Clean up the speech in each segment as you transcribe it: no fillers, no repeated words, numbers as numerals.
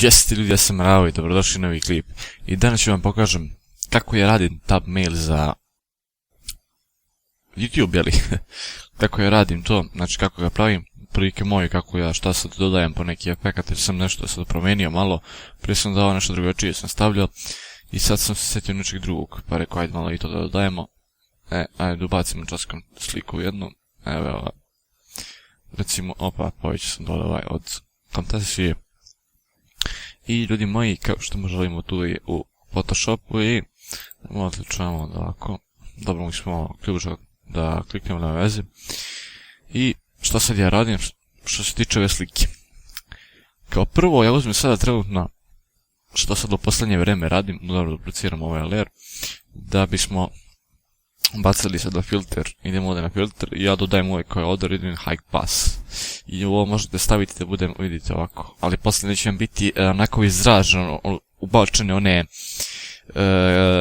Jeste ljudi, ja sam Rao i dobrodošli u novi klip. I danas ću vam pokažem kako ja radim thumbnail za YouTube, jeli? Kako ja radim to, znači kako ga pravim, prilike moje, kako ja šta sad dodajem po neki efekat, jer sam nešto sad promenio malo, prije sam dao nešto drugačije, sam stavljao i sad sam se setio nečeg drugog, pa rekao ajde malo i to da dodajemo. Ajde ubacimo časkom sliku jednu, evo, recimo, povećao sam dole ovaj od fantazije. I ljudi moji, kao što možemo tu je u Photoshopu i odličamo da ovako, dobro mi smo ključa da kliknemo na veze. I što sad ja radim što se tiče ove slike. Kao prvo ja uzmem sada trenutno, što sad u posljednje vreme radim, dobro dupliciram ovaj layer, da bismo bacili sada filter, idemo ovdje na filter i ja dodajem ovaj koji je ovdje, idem high pass. I ovo možete staviti da budem, vidite ovako, ali poslije neće vam biti onako izraženo, ubačene one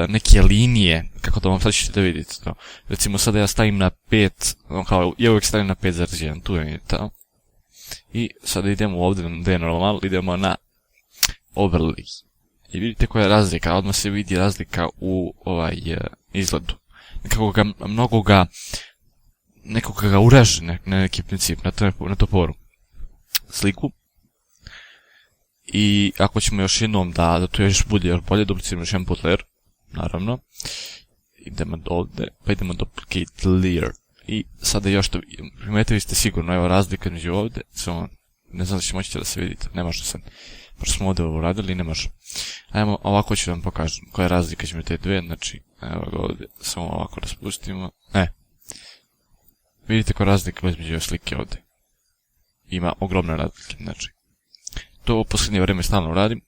neke linije, kako da vam sad ćete da vidite to. Recimo sada ja stavim na 5, kao ja uvijek stavim na 5,1, tu je to. I sada idemo ovdje gdje je normal, idemo na overlay. I vidite koja je razlika, odmah se vidi razlika u izgledu. Nekoga ga uraže na neki princip, na toporu sliku. I ako ćemo još jednom da to još bude još bolje, dupliciramo još jedan put layer, naravno. Idemo ovdje, pa idemo duplicate layer. I sada još to, primetili ste sigurno, evo razlika među ovdje, samo ne znam da će moći da se vidite, ne može sad. Pošto smo ovdje ovo uradili, ne može. Ajmo, ovako ću vam pokažem koja je razlika između te dve, znači, evo ga ovdje, samo ovako da spustimo. Vidite koja je razlika između ove slike ovdje. Ima ogromne razlike, znači. To u posljednje vrijeme stalno radim.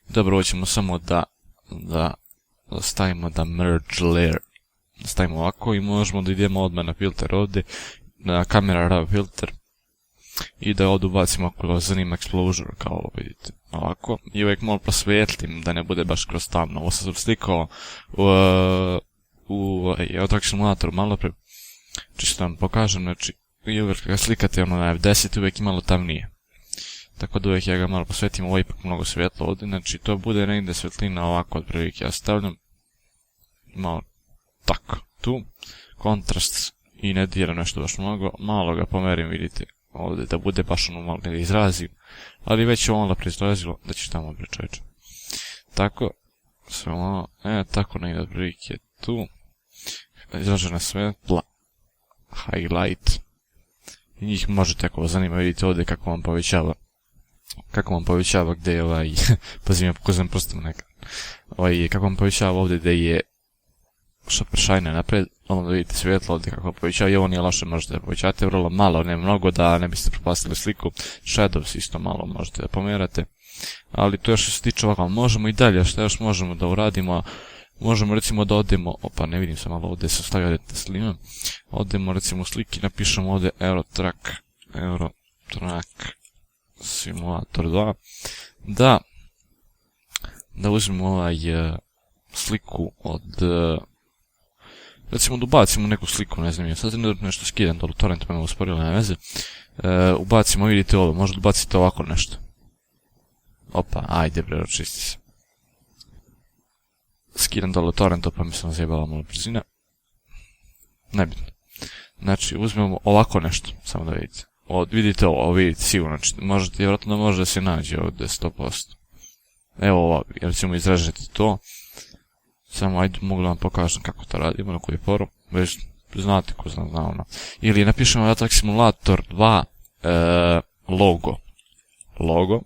Dobro, ovo ćemo samo da stavimo da merge layer. Stavimo ovako i možemo da idemo odmah na filter ovdje, na camera raw filter. I da ovdje ubacimo ako zanima exposure, kao ovo vidite, ovako. I uvijek malo prosvijetlim, da ne bude baš kroz tamno. Ovo sam slikao u Adobe simulatoru malo pre, čisto vam pokažem, znači, i uvijek ga slikate na F10, uvijek je malo tamnije. Tako da uvijek ja ga malo posvetim, ovo je ipak mnogo svjetlo ovdje, znači to bude negdje svetlina ovako od prilike ja stavljam. Malo tako, tu. Kontrast i ne dira nešto baš mnogo, malo ga pomerim, vidite. Ovdje da bude baš ono malo ne izrazio, ali već je ovo malo preizrazilo, da ćeš tamo pričeći. Tako, sve malo, tako negdje otprilike tu, izražena svetla, highlight, i njih možete ako vas zanima, vidite ovdje kako vam povećava gdje je pazi me pokazujem prstom nekad, kako vam povećava ovdje gdje je šoper šajne napred, ono da vidite svjetlo ovdje kako povećava, i ovo nije loše, možete da povećate vrlo malo, ne mnogo, da ne biste propastili sliku. Shadows isto malo možete da pomerate, ali to još što se tiče ovako, možemo i dalje, što još možemo da uradimo, možemo recimo da ne vidim se malo ovdje, se stavio ovdje slima, odemo recimo u sliki, napišemo ovdje Eurotrack Simulator 2, da uzmemo sliku od, recimo da ubacimo neku sliku, ne znam, ja sad nešto skidam dolu torrent pa me usporilo na veze, ubacimo, vidite ovo, možda ubacite ovako nešto. Ajde bre, očisti se. Skidam dolu torrent, pa mi sam zajebala malo brzina. Nebitno. Znači, uzmemo ovako nešto, samo da vidite. Vidite ovo, vidite sigurno, možete, vjerojatno može da se nađe ovdje 100%. Evo ovo, recimo izražete to. Samo ajde mogu da vam pokažem kako to radimo, na koji forum, već znate ko zna ono. Ili napišemo Adobe Simulator 2 logo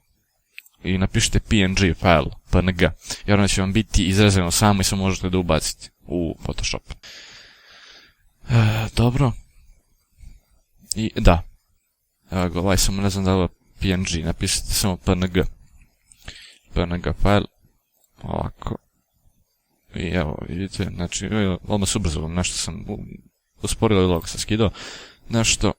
i napišite PNG file, PNG, jer ono će vam biti izrezano samo i samo možete da ubacite u Photoshop. Dobro. I da. Evo ga, ovaj samo ne znam da je ovo PNG, napišite samo PNG file, ovako. I evo, vidite, znači, odmah se ubrzalo, nešto sam usporilo i logo sam skidao, nešto,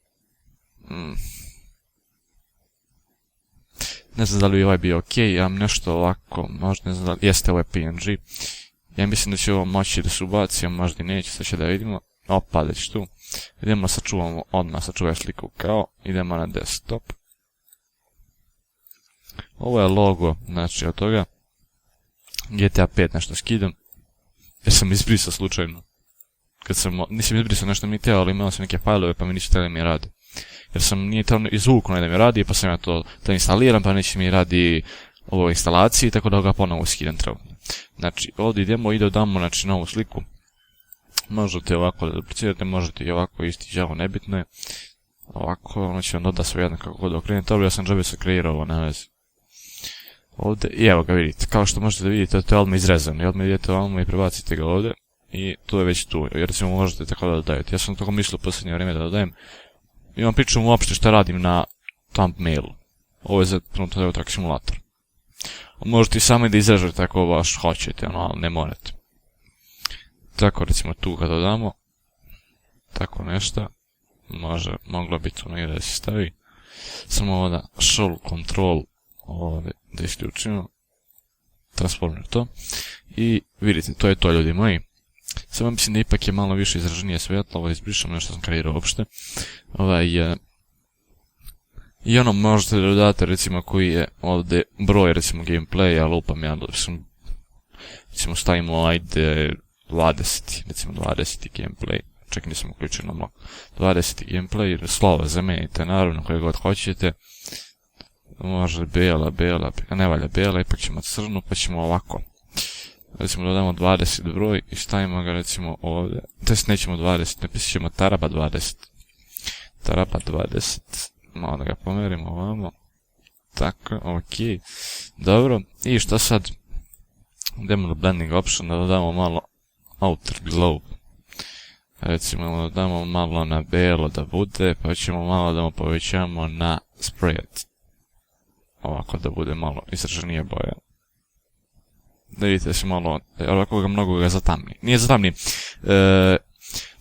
ne znam da li bi ovaj bio ok, ja imam nešto ovako, možda ne znam da li, jeste ovo je PNG, ja mislim da će ovo moći da se ubaci, a možda i neće, sad će da vidimo, da će tu, idemo sačuvamo, odmah sačuvaj sliku kao, idemo na desktop, Ovo je logo, znači od toga GTA 5 nešto skidam, jer sam izbrisao slučajno. Nisam izbrisao nešto mi teo, ali imao sam neke fajlove pa mi nisu tele mi radi. Jer nije to izvuku da mi radi, pa sam ja to instaliram, pa neće mi radi ovo instalaciji, tako da ga ponovo skidam treba. Znači, ovdje idemo i dodamo, znači, novu sliku. Možete ovako da duplicirate, možete i ovako isti, ovo nebitno je. Ovako, ono će vam doda sve jedno kako god okrenete. Dobro, ja sam džabe se kreirao ovo na vezi. Ovdje, i evo ga vidite, kao što možete da vidite, to je odmah izrezano. I odmah idete ovamo i prebacite ga ovdje. I to je već tu, jer recimo možete tako da dodajete. Ja sam tako mislio u posljednje vrijeme da dodajem. I vam pričam uopšte šta radim na thumbnailu. Ovo je za trenutno track simulator. Možete i sami da izražete ako baš hoćete, ali ne morate. Tako recimo tu ga dodamo. Tako nešto. Moglo bi tu negdje da se stavi. Samo ovo da show control ovdje da isključimo. Transformer to. I vidite, to je to ljudi moji. Samo mislim da ipak je malo više izraženije svjetlo, ovo izbrišam nešto sam kreirao uopšte. I ono možete da dodate recimo koji je ovdje broj recimo gameplaya, lupam ja, recimo stavimo ajde 20, recimo 20 gameplay, čak nisam uključio na mog, 20 gameplay, slovo zamenite naravno koje god hoćete, može bela, ne valja bela, ipak ćemo crnu pa ćemo ovako. Recimo dodamo 20 broj i stavimo ga recimo ovdje, test nećemo 20, napisat ćemo Taraba 20. Taraba 20, malo da ga pomerimo ovamo. Tako, ok. Dobro, i što sad? Idemo na blending option, da dodamo malo outer glow. Recimo da dodamo malo na belo da bude, pa ćemo malo da mu povećamo na spread. Ovako da bude malo izraženije boja. Da vidite da se malo, ovako ga mnogo ga zatamni. Nije zatamni,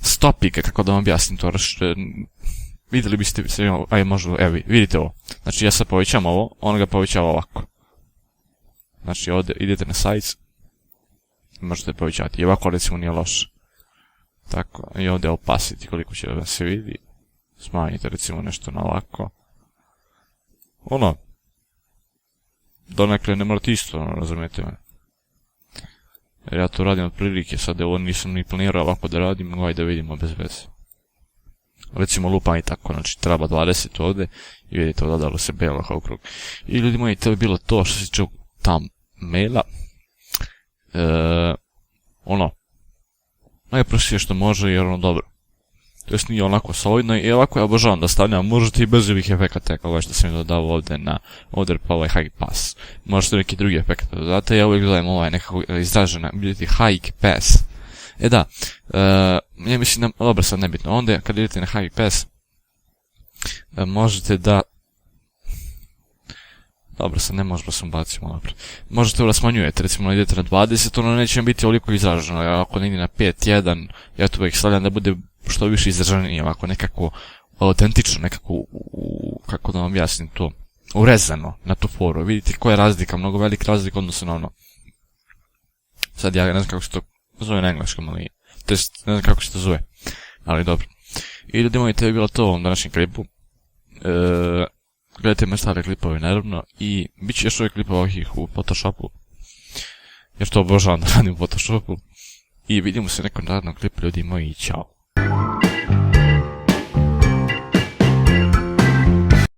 stopi ga, kako da vam objasnim to, vidjeli biste, aj možda, evo vidite ovo. Znači ja sad povećam ovo, on ga povećava ovako. Znači ovdje idete na size, možete povećati, i ovako recimo nije loše. Tako, i ovdje opacity koliko će da se vidi. Smanjite recimo nešto na ovako. Ono, donekle ne morate isto, razumijete me. Jer ja to radim od prilike, sad ovo nisam ni planirao ovako da radim, nego ajde da vidimo bez veze. Recimo lupam i tako, znači treba 20 ovdje i vidite dodalo se belo kao krug. I ljudi moji, to je bilo to što se tiče thumbnaila. Ono, najprostije što može jer ono dobro. To jest nije onako solidno i ovako ja obožavam da stavljam, možete i bez ovih efekata kao što sam dodao ovdje na ovdje pa ovaj high pass. Možete neki drugi efekt da dodate, ja uvijek dodajem ovaj nekako izražena, vidite high pass. Da, ja mislim da, dobro sad nebitno, onda kad idete na high pass, možete da, dobro sad ne možemo sam bacimo naprijed, možete da smanjujete, recimo idete na 20, ono neće biti ovoliko izraženo, ako ne ide na 5.1, ja tu uvijek stavljam da bude što više izraženije, ovako nekako autentično, nekako, kako da vam objasnim to, urezano na tu foru, vidite koja je razlika, mnogo velika razlika odnosno na ono. Sad ja ne znam kako se to zove na engleskom, ali, to jest, ne znam kako se to zove, ali dobro. I ljudi moji, to je bilo to u ovom današnjem klipu. Gledajte me stare klipove, naravno, i bit će još uvijek klipova ovih u Photoshopu, jer to obožavam da radim u Photoshopu. I vidimo se nekom narednom klipu, ljudi moji, i čao.